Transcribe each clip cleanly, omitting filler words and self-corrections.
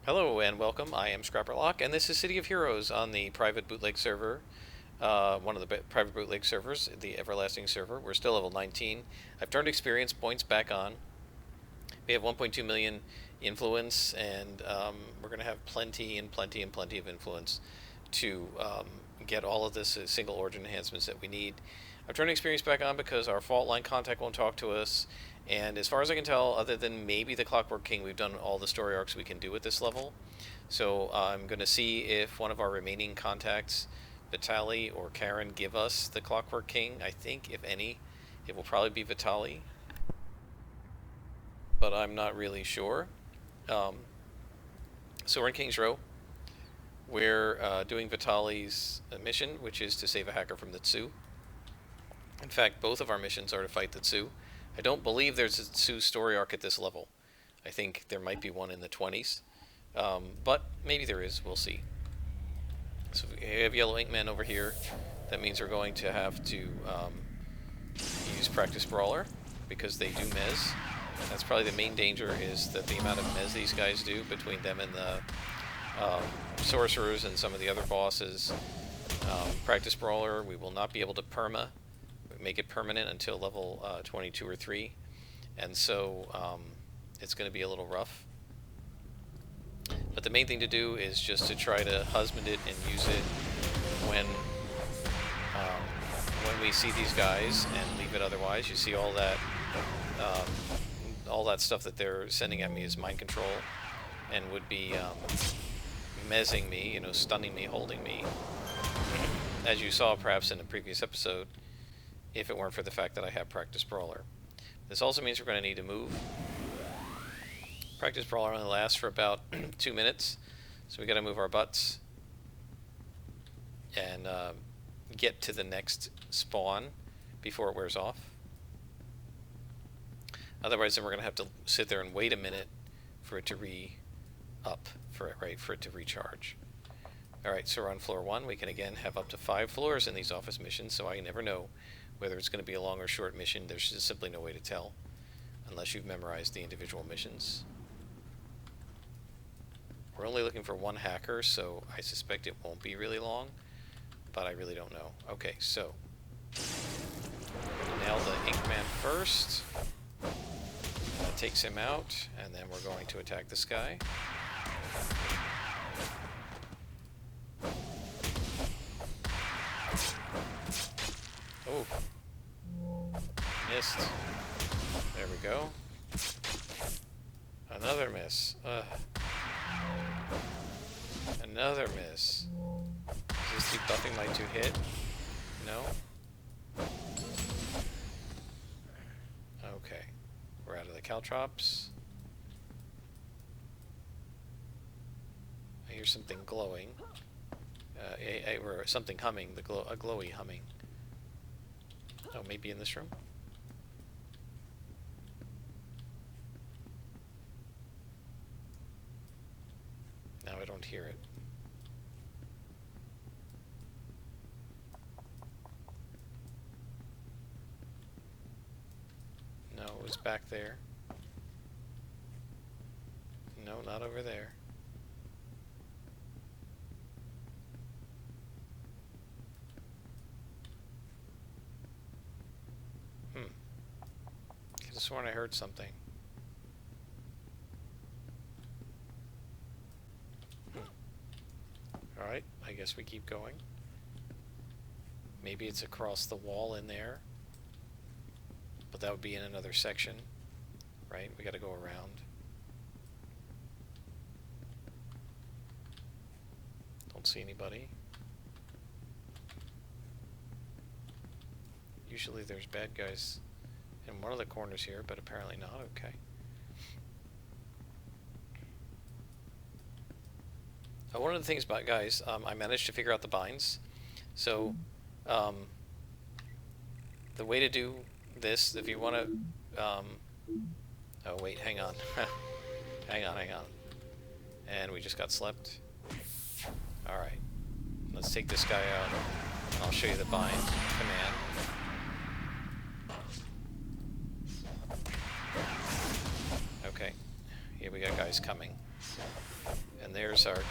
Hello and welcome. I am Scrapperlock, and this is City of Heroes on the private bootleg server. One of the private bootleg servers, the Everlasting server. We're still level 19. I've turned experience points back on. We have 1.2 million influence, and we're going to have plenty and plenty and plenty of influence to get all of this single origin enhancements that we need. I've turned experience back on because our fault line contact won't talk to us, and as far as I can tell, other than maybe the Clockwork King, we've done all the story arcs we can do at this level. So I'm going to see if one of our remaining contacts, Vitali or Karen, give us the Clockwork King. I think, if any, it will probably be Vitali, but I'm not really sure. Um, so we're in King's Row. We're doing Vitali's mission, which is to save a hacker from the Tsu. In fact, both of our missions are to fight the Tsu. I don't believe there's a Tsu story arc at this level. I think there might be one in the 20s. But maybe there is. We'll see. So we have Yellow Ink Men over here. That means we're going to have to use Practice Brawler because they do Mez. That's probably the main danger, is that the amount of Mez these guys do between them and the Sorcerers and some of the other bosses. Practice Brawler, we will not be able to make it permanent until level 22 or 3. And so it's going to be a little rough. But the main thing to do is just to try to husband it and use it when we see these guys, and leave it otherwise. You see all that stuff that they're sending at me is mind control, and would be mezzing me, stunning me, holding me, as you saw perhaps in the previous episode, if it weren't for the fact that I have Practice Brawler. This also means we're going to need to move. Practice Brawler only lasts for about 2 minutes, so we got to move our butts and get to the next spawn before it wears off. Otherwise, then we're going to have to sit there and wait a minute for it to for it to recharge. Alright, so we're on floor 1. We can again have up to 5 floors in these office missions, so I never know whether it's going to be a long or short mission. There's just simply no way to tell unless you've memorized the individual missions. We're only looking for one hacker, so I suspect it won't be really long, but I really don't know. Okay, so nail the Inkman first. That takes him out, and then we're going to attack this guy. Oh, missed. There we go. Another miss. Another miss. Is this debuffing my 2-hit? No? Okay. We're out of the Caltrops. I hear something glowing. Or something humming. A glowy humming. Oh, maybe in this room? Now I don't hear it. No, it was back there. No, not over there. I could have sworn I heard something. Alright, I guess we keep going. Maybe it's across the wall in there. But that would be in another section. Right? We gotta go around. Don't see anybody. Usually there's bad guys in one of the corners here, but apparently not. Okay. One of the things about guys, I managed to figure out the binds. So, the way to do this, if you want to, oh wait, hang on. hang on. And we just got slept. Alright. Let's take this guy out. I'll show you the bind command. Okay. Here we got guys coming. And there's our...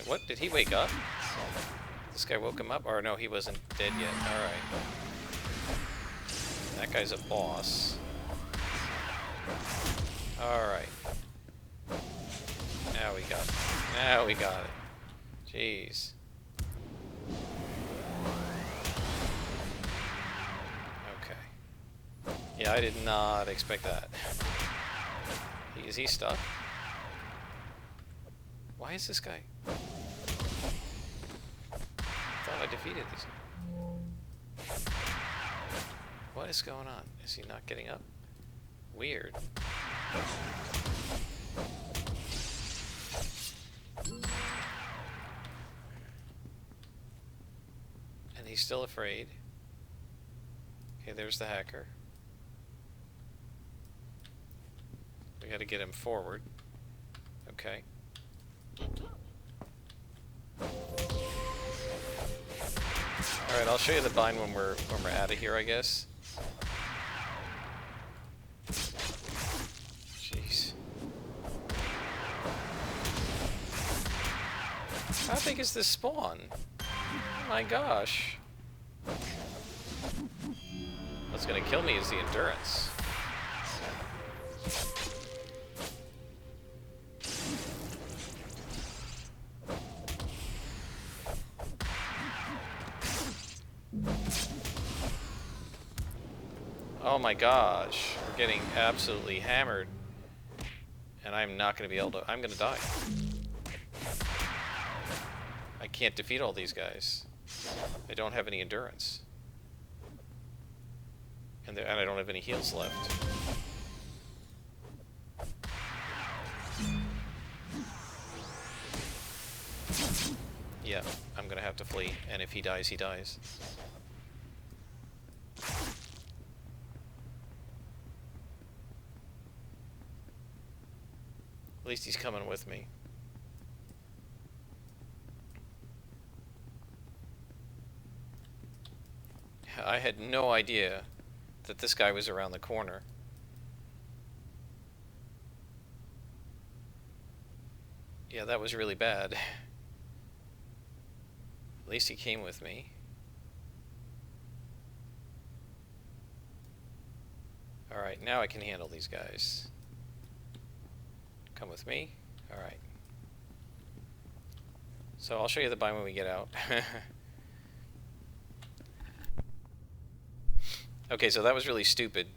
What? Did he wake up? This guy woke him up? Or no, he wasn't dead yet. Alright. That guy's a boss. Alright. Now we got it. Now we got it. Jeez. Okay. Yeah, I did not expect that. Is he stuck? Why is this guy? I thought I defeated these. What is going on? Is he not getting up? Weird. And he's still afraid. Okay, there's the hacker. We gotta get him forward. Okay. Alright, I'll show you the bind when we're out of here, I guess. Jeez. How big is this spawn? Oh my gosh. What's gonna kill me is the endurance. Oh my gosh, we're getting absolutely hammered. And I'm not going to be able to... I'm going to die. I can't defeat all these guys. I don't have any endurance. And I don't have any heals left. Yeah, I'm going to have to flee. And if he dies, he dies. At least he's coming with me. I had no idea that this guy was around the corner. Yeah, that was really bad. At least he came with me. Alright, now I can handle these guys. Come with me. Alright. So I'll show you the bind when we get out. Okay, so that was really stupid.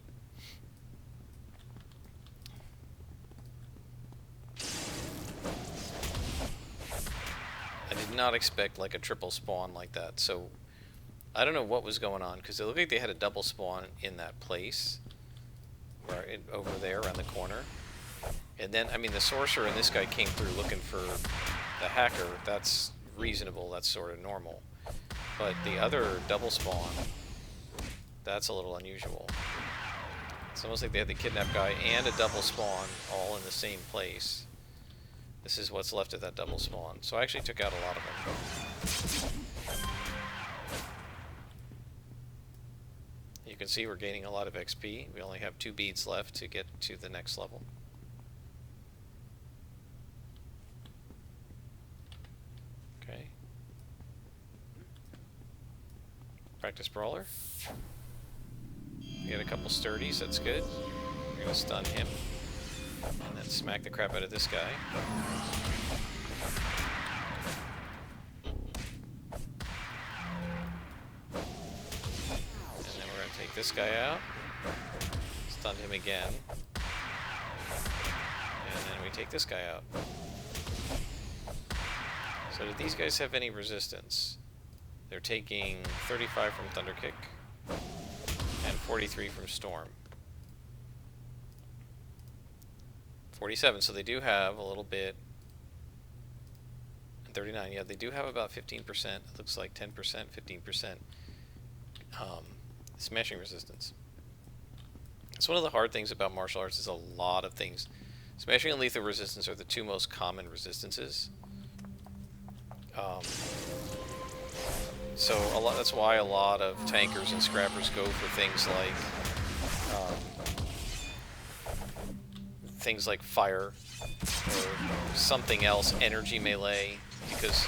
I did not expect like a triple spawn like that. So I don't know what was going on because it looked like they had a double spawn in that place. Right over there around the corner. And then, I mean, the sorcerer and this guy came through looking for the hacker. That's reasonable. That's sort of normal. But the other double spawn, that's a little unusual. It's almost like they had the kidnap guy and a double spawn all in the same place. This is what's left of that double spawn. So I actually took out a lot of them. You can see we're gaining a lot of XP. We only have 2 beads left to get to the next level. Okay. Practice brawler. We got a couple sturdies, that's good. We're gonna stun him. And then smack the crap out of this guy. And then we're gonna take this guy out. Stun him again. And then we take this guy out. So do these guys have any resistance? They're taking 35 from Thunderkick and 43 from Storm. 47, so they do have a little bit. And 39, yeah, they do have about 15%. It looks like 10%, 15% smashing resistance. It's one of the hard things about martial arts is a lot of things. Smashing and lethal resistance are the 2 most common resistances. So that's why a lot of tankers and scrappers go for things like things like fire or something else, energy melee, because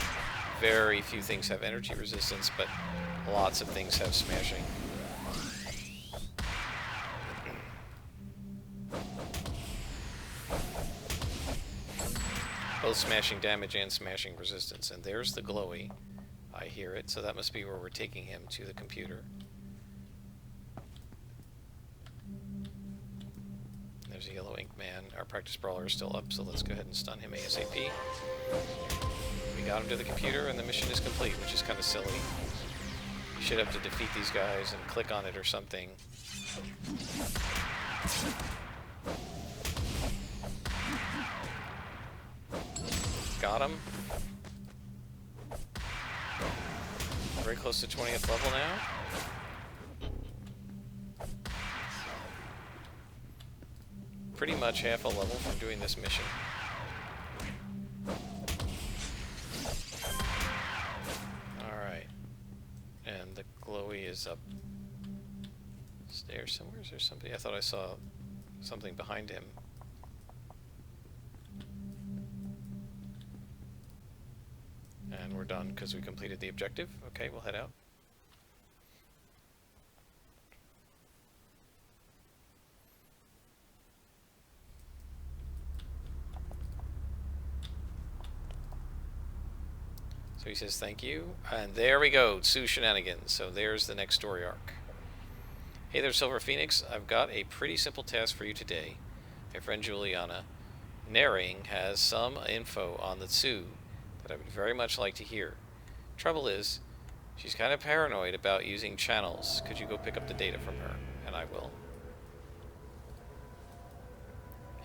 very few things have energy resistance, but lots of things have smashing. Both smashing damage and smashing resistance. And there's the glowy. I hear it, so that must be where we're taking him, to the computer. There's a yellow ink man. Our practice brawler is still up, so let's go ahead and stun him ASAP. We got him to the computer, and the mission is complete, which is kind of silly. You should have to defeat these guys and click on it or something. Got him. Very close to 20th level now. Pretty much half a level from doing this mission. Alright. And the glowy is up stairs somewhere. Is there somebody? I thought I saw something behind him. And we're done because we completed the objective. Okay, we'll head out. So he says thank you. And there we go, Tsu Shenanigans. So there's the next story arc. Hey there, Silver Phoenix. I've got a pretty simple task for you today. My friend Juliana Naring has some info on the Tsu that I would very much like to hear. Trouble is, she's kind of paranoid about using channels. Could you go pick up the data from her? And I will.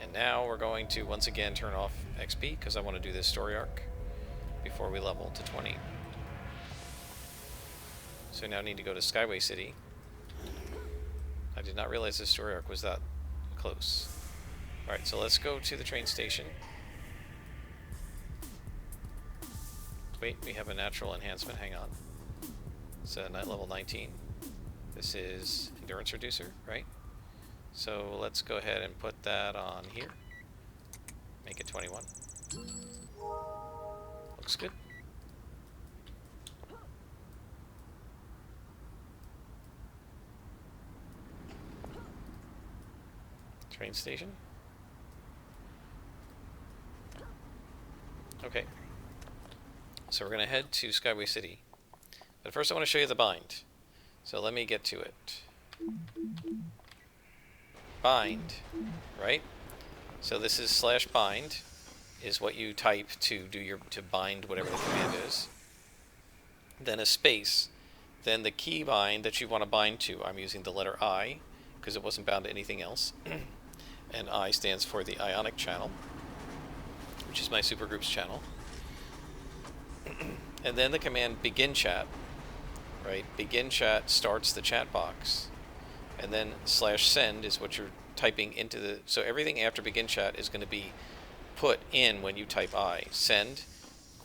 And now we're going to once again turn off XP because I want to do this story arc before we level to 20. So now I need to go to Skyway City. I did not realize this story arc was that close. Alright, so let's go to the train station. Wait, we have a natural enhancement. Hang on. It's a night level 19. This is endurance reducer, right? So let's go ahead and put that on here. Make it 21. Looks good. Train station. Okay. So we're going to head to Skyway City. But first I want to show you the bind. So let me get to it. Bind, right? So this is /bind is what you type to bind whatever the command is. Then a space. Then the key bind that you want to bind to. I'm using the letter I because it wasn't bound to anything else. And I stands for the ionic channel, which is my supergroups channel. And then the command begin chat, right? Begin chat starts the chat box. And then /send is what you're typing into the... So everything after begin chat is going to be put in when you type I. Send,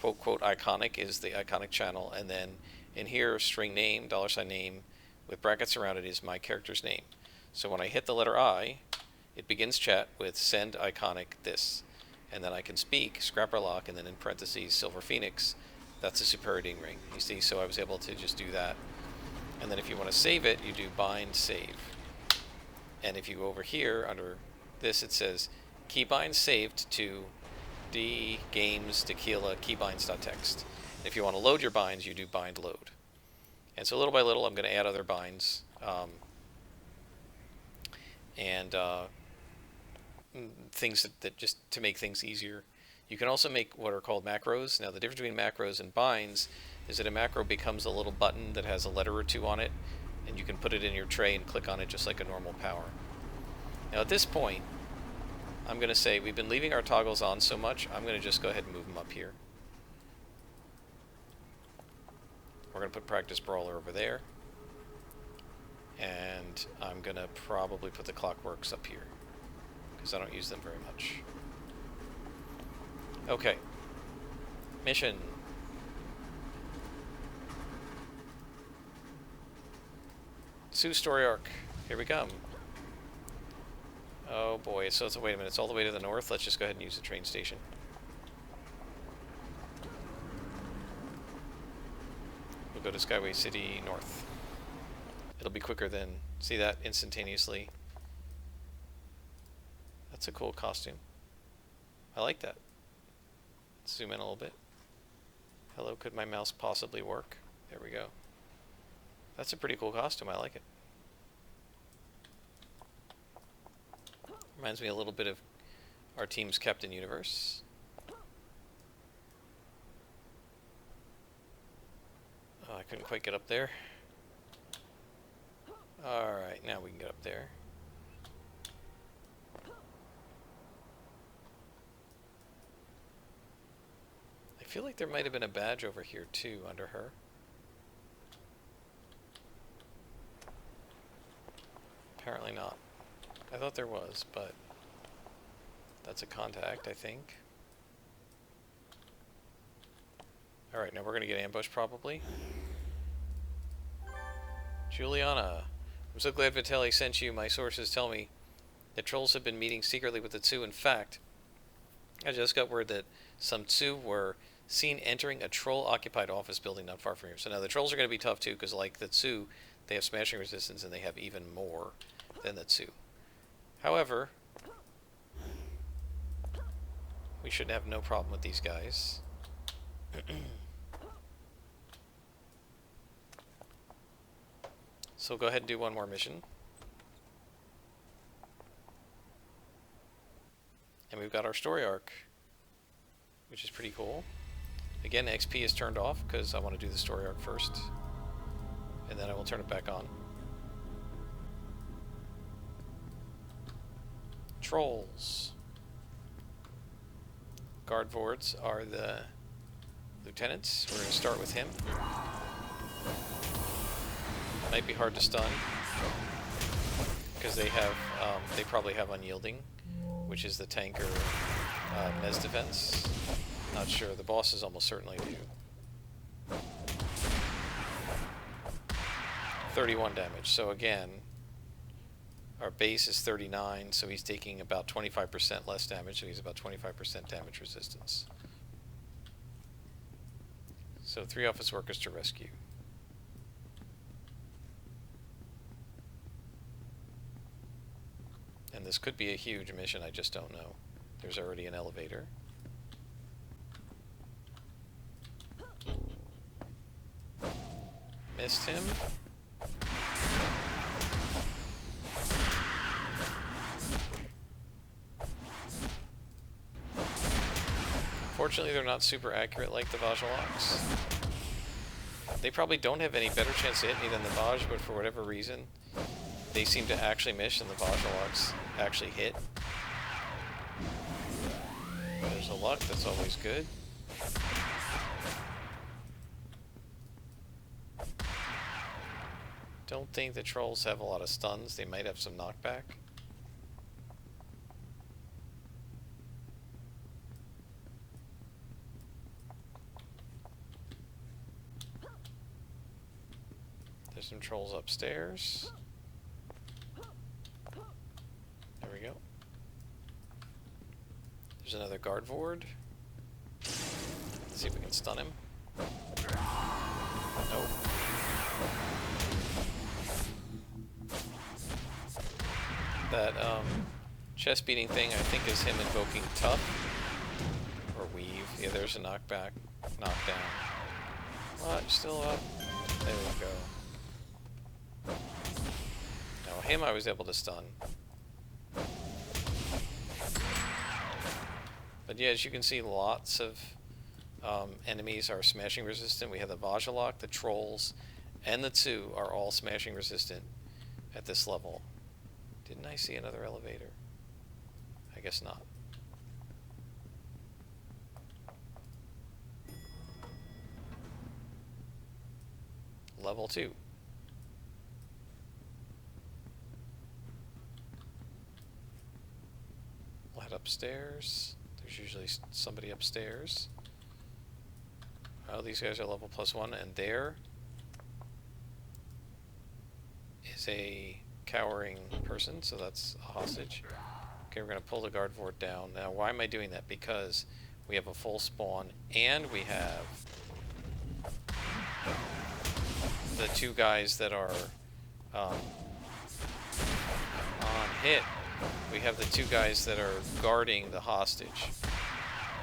quote, quote, iconic is the iconic channel. And then in here, string name, $ name, with brackets around it is my character's name. So when I hit the letter I, it begins chat with send iconic this. And then I can speak, Scrapper Lock, and then in parentheses, Silver Phoenix. That's a Super Reading Ring. You see, so I was able to just do that. And then if you want to save it, you do bind save. And if you go over here under this, it says keybind saved to D games tequila keybinds.txt. If you want to load your binds, you do bind load. And so little by little, I'm going to add other binds. Things that just to make things easier. You can also make what are called macros. Now the difference between macros and binds is that a macro becomes a little button that has a letter or two on it, and you can put it in your tray and click on it just like a normal power. Now at this point, I'm going to say we've been leaving our toggles on so much, I'm going to just go ahead and move them up here. We're going to put Practice Brawler over there, and I'm going to probably put the Clockworks up here, because I don't use them very much. Okay. Mission. Tsu story arc. Here we come. Oh boy, so wait a minute, it's all the way to the north. Let's just go ahead and use the train station. We'll go to Skyway City North. It'll be quicker than... See that? Instantaneously. That's a cool costume. I like that. Let's zoom in a little bit. Hello, could my mouse possibly work? There we go. That's a pretty cool costume. I like it. Reminds me a little bit of our team's Captain Universe. Oh, I couldn't quite get up there. Alright, now we can get up there. I feel like there might have been a badge over here too, under her. Apparently not. I thought there was, but that's a contact, I think. Alright, now we're going to get ambushed probably. Juliana, I'm so glad Vitaly sent you. My sources tell me that trolls have been meeting secretly with the Tsu. In fact, I just got word that some Tsu were seen entering a troll-occupied office building not far from here. So now the trolls are going to be tough too, because like the Tsu, they have smashing resistance and they have even more than the Tsu. However, we should have no problem with these guys. So go ahead and do one more mission. And we've got our story arc, which is pretty cool. Again, XP is turned off because I want to do the story arc first. And then I will turn it back on. Trolls. Guard Vords are the lieutenants. We're going to start with him. Might be hard to stun because they have they probably have unyielding, which is the tanker Mez defense. Not sure. The bosses almost certainly do. 31 damage. So again, our base is 39, so he's taking about 25% less damage, so he's about 25% damage resistance. So 3 office workers to rescue. And this could be a huge mission, I just don't know. There's already an elevator. Missed him. Fortunately, they're not super accurate like the Vajaloks. They probably don't have any better chance to hit me than the Vaj, but for whatever reason, they seem to actually miss and the Vajaloks actually hit. There's a luck, that's always good. Don't think the trolls have a lot of stuns. They might have some knockback. There's some trolls upstairs. There we go. There's another guard Vord. Let's see if we can stun him. Nope. That chest beating thing I think is him invoking Tough or Weave. Yeah, there's a knockback, knockdown. What? You're still up? There we go. Now him I was able to stun. But yeah, as you can see, lots of enemies are smashing resistant. We have the Vajalok, the trolls, and the Tsu are all smashing resistant at this level. Didn't I see another elevator? I guess not. Level 2. We'll head upstairs. There's usually somebody upstairs. Oh, these guys are level +1, and there is a cowering person, so that's a hostage. Okay, we're going to pull the guard fort down. Now, why am I doing that? Because we have a full spawn, and we have the two guys that are on hit. We have the two guys that are guarding the hostage.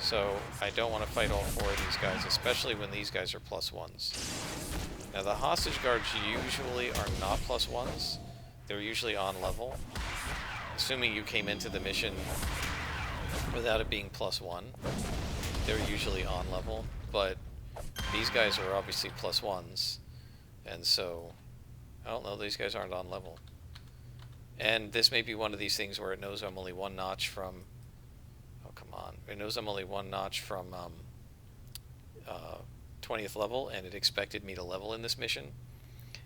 So I don't want to fight all four of these guys, especially when these guys are +1s. Now the hostage guards usually are not +1s. They're usually on level. Assuming you came into the mission without it being +1, they're usually on level. But these guys are obviously +1s. And so, I don't know, these guys aren't on level. And this may be one of these things where it knows I'm only one notch from... Oh, come on. It knows I'm only one notch from 20th level, and it expected me to level in this mission.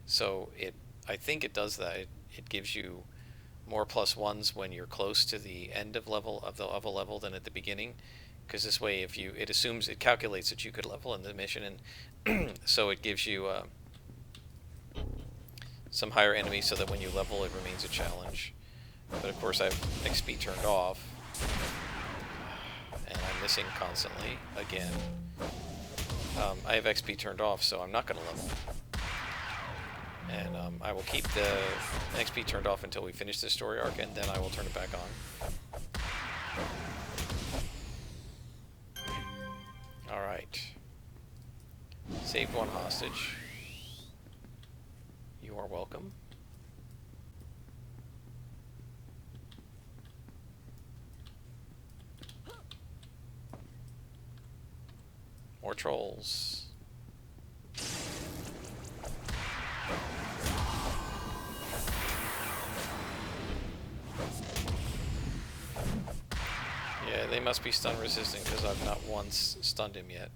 So, I think it does that. It gives you more +1s when you're close to the end of a level than at the beginning. Because this way, it calculates that you could level in the mission, and so it gives you... some higher enemies so that when you level it remains a challenge. But of course I have XP turned off, and I'm missing constantly again. I have XP turned off, so I'm not going to level. And I will keep the XP turned off until we finish this story arc, and then I will turn it back on. Alright. Saved one hostage. You are welcome. More trolls. Yeah, they must be stun resistant because I've not once stunned him yet.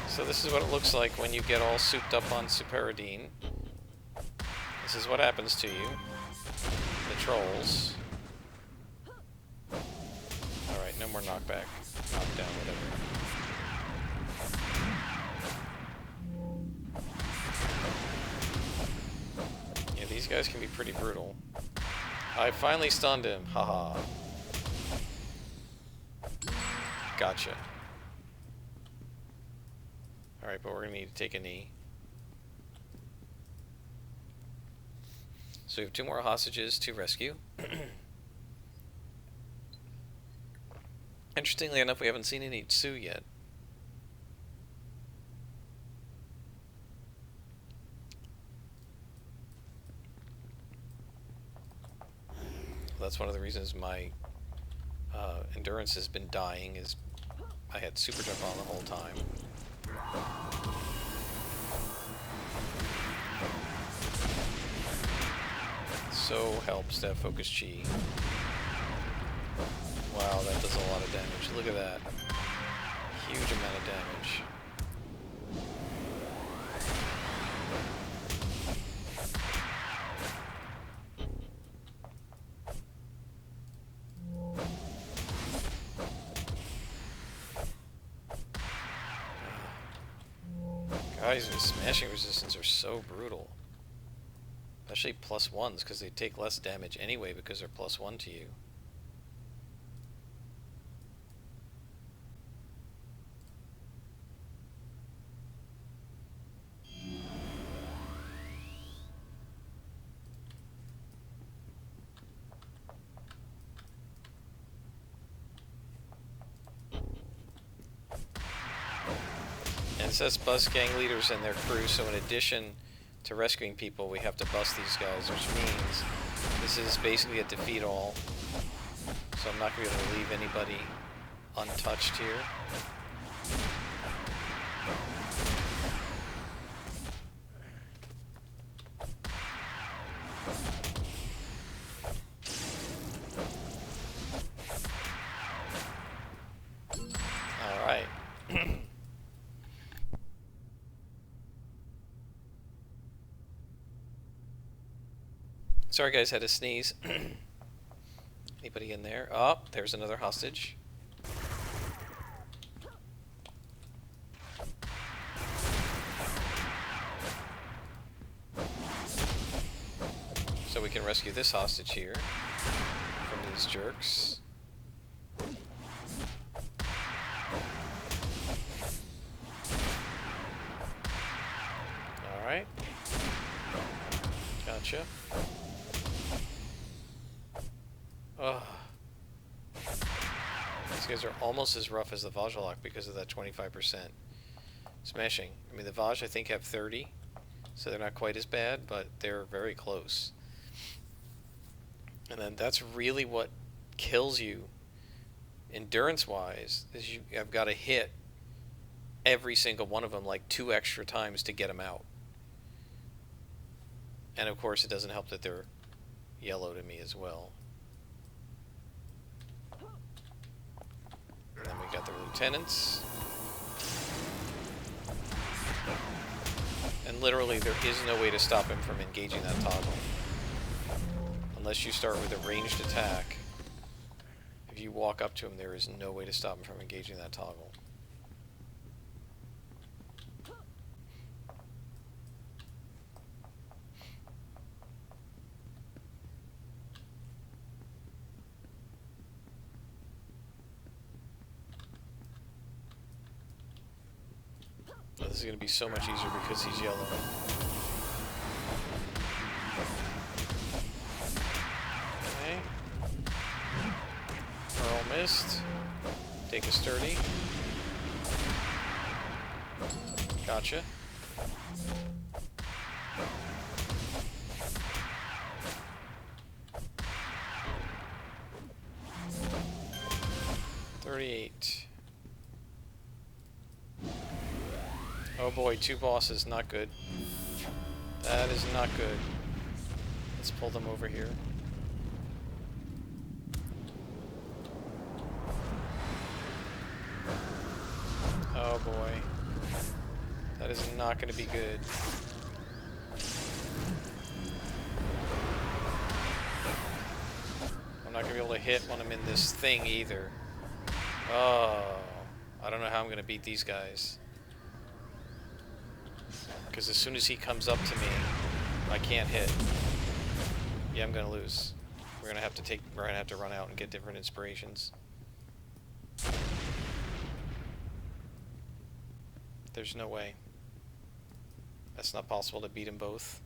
So this is what it looks like when you get all souped up on Superadine. This is what happens to you. The trolls. Alright, no more knockback. Knockdown, whatever. Yeah, these guys can be pretty brutal. I finally stunned him. Haha. Gotcha. Alright, but we're going to need to take a knee. So we have 2 more hostages to rescue. Interestingly enough, we haven't seen any Tsu yet. That's one of the reasons my endurance has been dying, is I had super jump on the whole time. So helps to have focus chi. Wow, that does a lot of damage. Look at that. Huge amount of damage. Guys with smashing resistance are so brutal. Especially +1s, because they take less damage anyway because they're +1 to you. And it says bust gang leaders and their crew, so in addition to rescuing people, we have to bust these guys, which means this is basically a defeat all. So I'm not going to be able to leave anybody untouched here. Alright. Sorry guys, had to sneeze. Anybody in there? Oh, there's another hostage. So we can rescue this hostage here from these jerks. Alright. Gotcha. Ugh. These guys are almost as rough as the Vajjalak because of that 25% smashing. I mean, the Vaj, I think, have 30, so they're not quite as bad, but they're very close. And then that's really what kills you, endurance-wise, is you have got to hit every single one of them like 2 extra times to get them out. And of course, it doesn't help that they're yellow to me as well. And then we got the lieutenants. And literally, there is no way to stop him from engaging that toggle. Unless you start with a ranged attack. If you walk up to him, there is no way to stop him from engaging that toggle. Oh, this is going to be so much easier because he's yellow. Okay. Pearl missed. Take a sturdy. Gotcha. $38. Oh boy, 2 bosses, not good. That is not good. Let's pull them over here. Oh boy. That is not going to be good. I'm not going to be able to hit when I'm in this thing either. Oh, I don't know how I'm going to beat these guys. Because as soon as he comes up to me, I can't hit. Yeah, I'm gonna lose. We're gonna have to run out and get different inspirations. There's no way. That's not possible to beat them both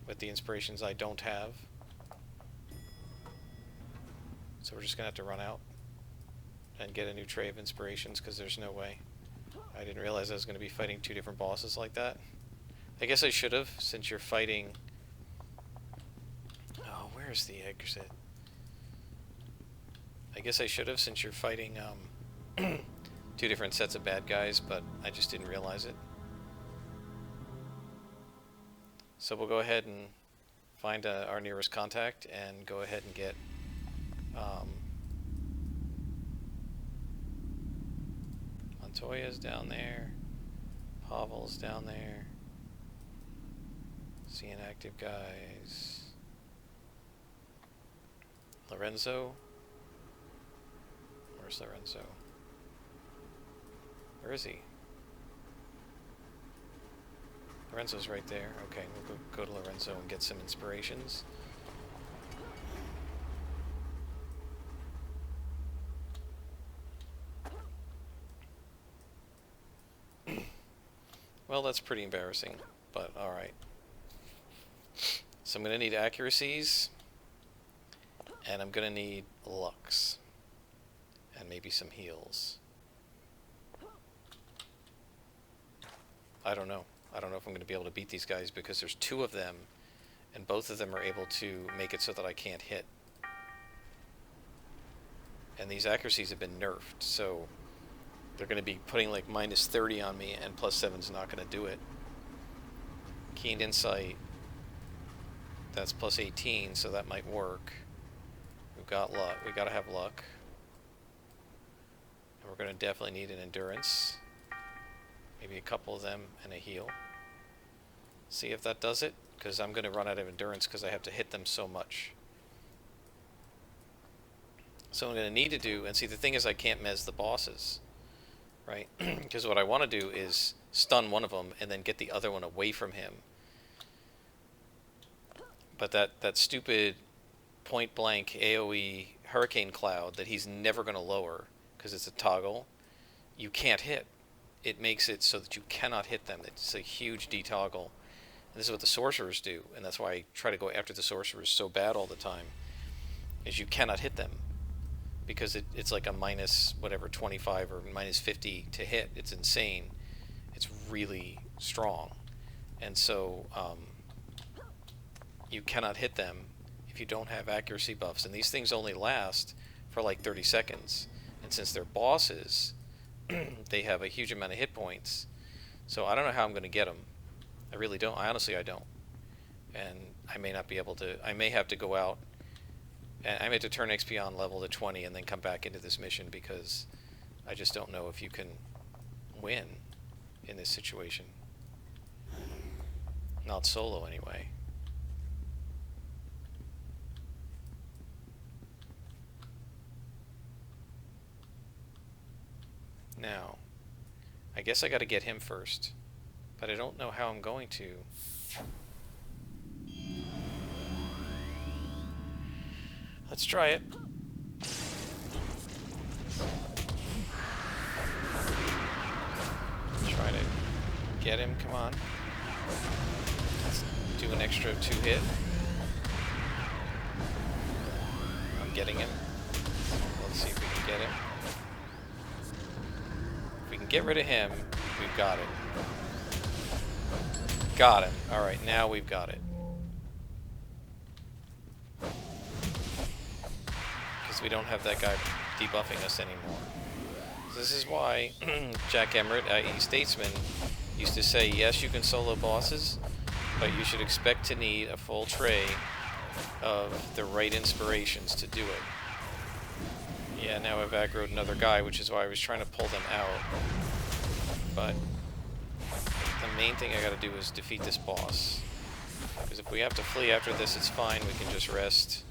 with the inspirations I don't have. So we're just gonna have to run out and get a new tray of inspirations because there's no way. I didn't realize I was going to be fighting 2 different bosses like that. I guess I should have, since you're fighting... Oh, where's the exit? I guess I should have, since you're fighting 2 different sets of bad guys, but I just didn't realize it. So we'll go ahead and find our nearest contact and go ahead and get... Montoya's down there. Pavel's down there. Seeing active guys. Lorenzo. Where's Lorenzo? Where is he? Lorenzo's right there. Okay, we'll go to Lorenzo and get some inspirations. Well, that's pretty embarrassing, but alright. So I'm going to need accuracies, and I'm going to need lucks, and maybe some heals. I don't know. I don't know if I'm going to be able to beat these guys because there's 2 of them, and both of them are able to make it so that I can't hit. And these accuracies have been nerfed, so... They're going to be putting like minus 30 on me, and plus 7's not going to do it. Keen Insight, that's plus 18, so that might work. We've got luck. We got to have luck. And we're going to definitely need an endurance. Maybe a couple of them and a heal. See if that does it, because I'm going to run out of endurance because I have to hit them so much. So what I'm going to need to do, and see, the thing is I can't mez the bosses, right? Because what I want to do is stun one of them and then get the other one away from him. But that stupid point blank AoE hurricane cloud that he's never going to lower because it's a toggle, you can't hit. It makes it so that you cannot hit them. It's a huge detoggle. And this is what the sorcerers do, and that's why I try to go after the sorcerers so bad all the time, is you cannot hit them. Because it's like a minus whatever 25 or minus 50 to hit. It's insane. It's really strong. And so you cannot hit them if you don't have accuracy buffs. And these things only last for like 30 seconds. And since they're bosses, they have a huge amount of hit points. So I don't know how I'm going to get them. I really don't. I don't. And I may not be able to. I may have to go out. And I may have to turn XP on level to 20 and then come back into this mission because I just don't know if you can win in this situation. Not solo, anyway. Now, I guess I got to get him first, but I don't know how I'm going to. Let's try it. Try to get him, come on. Let's do an extra 2-hit. I'm getting him. Let's see if we can get him. If we can get rid of him, we've got it. Got him. Alright, now we've got it. We don't have that guy debuffing us anymore. This is why Jack Emmert, i.e. Statesman, used to say, yes, you can solo bosses, but you should expect to need a full tray of the right inspirations to do it. Yeah, now I've aggroed another guy, which is why I was trying to pull them out. But the main thing I gotta do is defeat this boss. Because if we have to flee after this, it's fine, we can just rest.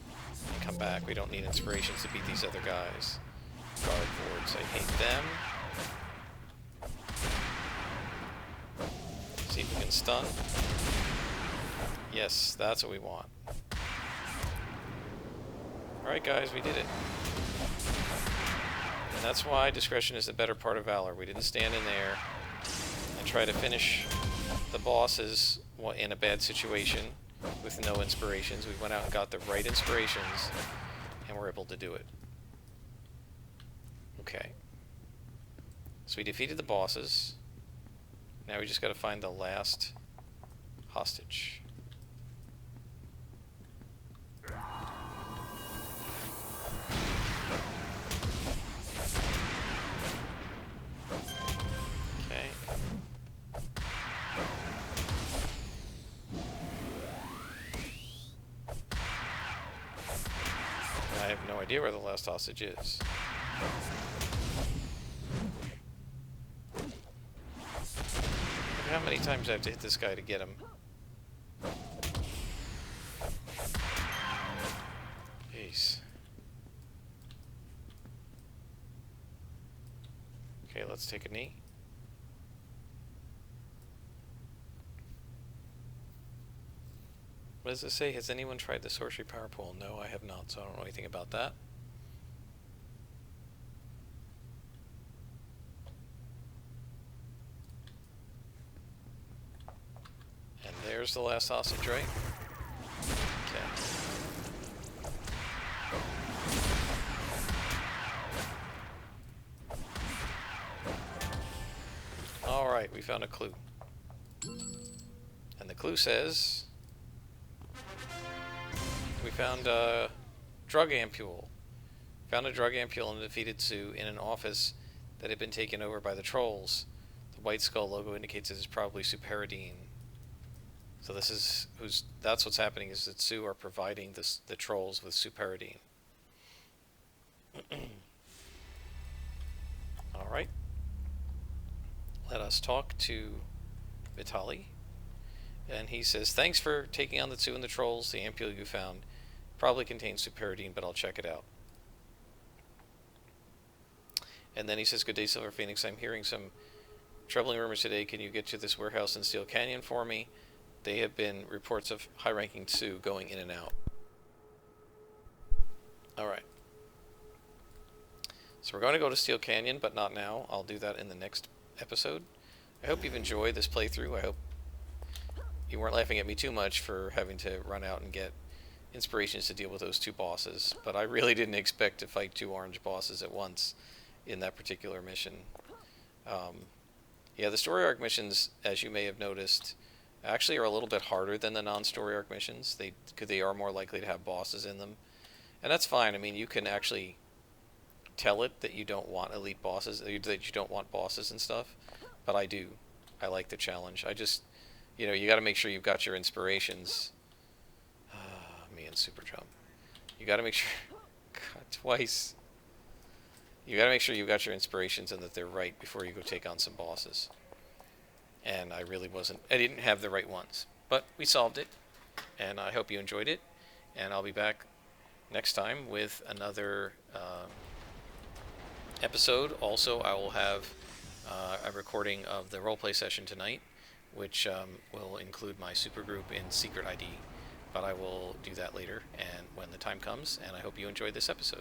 Come back. We don't need inspirations to beat these other guys. Guard boards. I hate them. See if we can stun. Yes, that's what we want. Alright guys, we did it. And that's why discretion is the better part of valor. We didn't stand in there and try to finish the bosses in a bad situation with no inspirations. We went out and got the right inspirations, and we're able to do it. Okay. So we defeated the bosses. Now we just got to find the last hostage. Okay. I have no idea where the last hostage is. Look how many times I have to hit this guy to get him. Jeez. Okay, let's take a knee. What does it say? Has anyone tried the sorcery power pool? No, I have not, so I don't know anything about that. And there's the last hostage, right? Okay. Alright, we found a clue. And the clue says... we found a drug ampule. Found a drug ampule and defeated Sue in an office that had been taken over by the trolls. The White Skull logo indicates it is probably Superidine. So this is that's what's happening, is that Sue are providing the trolls with Superidine. Alright. Let us talk to Vitaly. And he says, thanks for taking on the Sue and the trolls. The ampule you found probably contains Superidine, but I'll check it out. And then he says, "Good day, Silver Phoenix. I'm hearing some troubling rumors today. Can you get to this warehouse in Steel Canyon for me? They have been reports of high-ranking Tsu going in and out." Alright. So we're going to go to Steel Canyon, but not now. I'll do that in the next episode. I hope you've enjoyed this playthrough. I hope you weren't laughing at me too much for having to run out and get inspirations to deal with those 2 bosses. But I really didn't expect to fight 2 orange bosses at once in that particular mission. Yeah, the story arc missions, as you may have noticed, actually are a little bit harder than the non-story arc missions. They are more likely to have bosses in them. And that's fine. I mean, you can actually tell it that you don't want elite bosses, that you don't want bosses and stuff. But I do. I like the challenge. I just, you got to make sure you've got your inspirations. Me and Super Jump. You got to make sure... God, twice. You got to make sure you've got your inspirations and that they're right before you go take on some bosses. And I didn't have the right ones. But we solved it. And I hope you enjoyed it. And I'll be back next time with another episode. Also, I will have a recording of the roleplay session tonight, which will include my supergroup in Secret ID. But I will do that later and when the time comes. And I hope you enjoyed this episode.